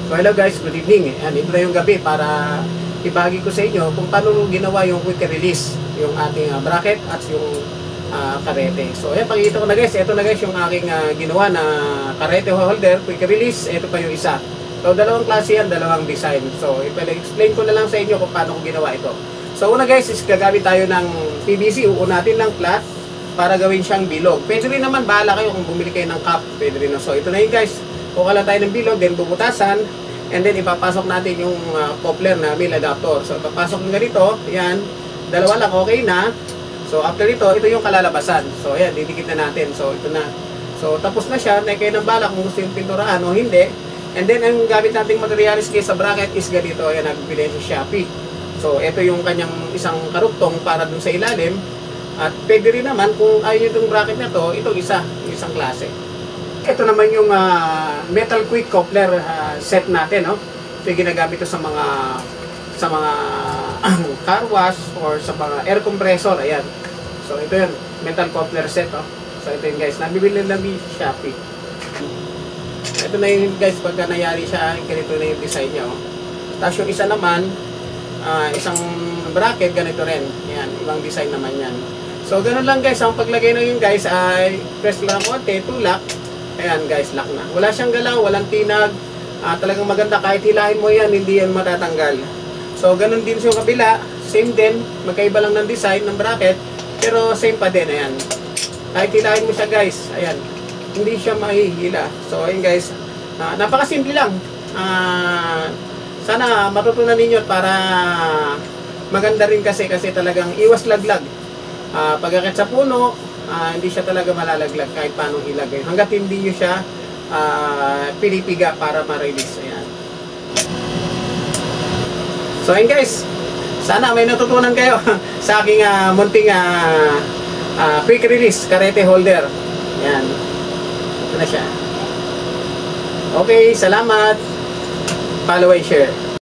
So hello guys, good evening. Yan, ito na yung gabi para ibahagi ko sa inyo kung paano ginawa yung quick release, yung ating bracket at yung karete. So ayan, pakikita ko na guys, ito na guys yung aking ginawa na karete holder, quick release. Ito pa yung isa. So dalawang klase yan, dalawang design. So i-explain ko na lang sa inyo kung paano ko ginawa ito. So una guys is gagamit tayo ng PVC, uunatin ng flat para gawin siyang bilog. Pwede rin naman, bahala kayo kung bumili kayo ng cup, pwede rin. So ito na yun guys, kuha lang tayo ng bilog, then bubutasan, and then ipapasok natin yung coupler na male adapter. So ipapasok ng ganito, yan, dalawa lang, okay na. So after ito, ito yung kalalabasan. So ayan, didikit na natin. So ito na. So tapos na siya, na kayo ng bala kung gusto yung pinturahan o hindi. And then ang gamit nating materialis guys sa bracket is ganito, ayan, nagbibili sa Shopee. So ito yung kanyang isang karugtong para dun sa ilalim. At pwede rin naman kung ayaw itong bracket na to, itong isang klase. Ito naman yung metal quick coupler set natin, no? Ito yung ginagamit ito sa mga car wash or sa mga air compressor, ayan. So ito yun, metal coupler set, no? So ito yun guys, nabibili lang di Shopee. Ito na yun guys, pagka nangyari siya, ganito na yung design niya, oh. Tapos yung isa naman, isang bracket, ganito rin. Ayan, ibang design naman yan. So, ganun lang guys. Ang paglagay na yun guys ay press lang konti, tulak. Ayan guys, lock na. Wala siyang galaw, walang tinag. Talagang maganda. Kahit hilahin mo yan, hindi yan matatanggal. So, ganun din sa kabila. Same din. Magkaiba lang ng design ng bracket. Pero same pa din. Ayan. Kahit hilahin mo siya guys. Ayan. Hindi siya mahihila. So, ayan guys. Napakasimple lang. Sana matutunan ninyo para maganda rin kasi talagang iwas laglag. Pagkakit sa puno, hindi siya talaga malalaglag kahit paano ilagay. Hanggat hindi nyo siya pinipiga para ma-release. Ayan. So ayun guys, sana may natutunan kayo sa aking munting quick release karete holder. Ayan. Ito na siya. Okay, salamat. Follow and share.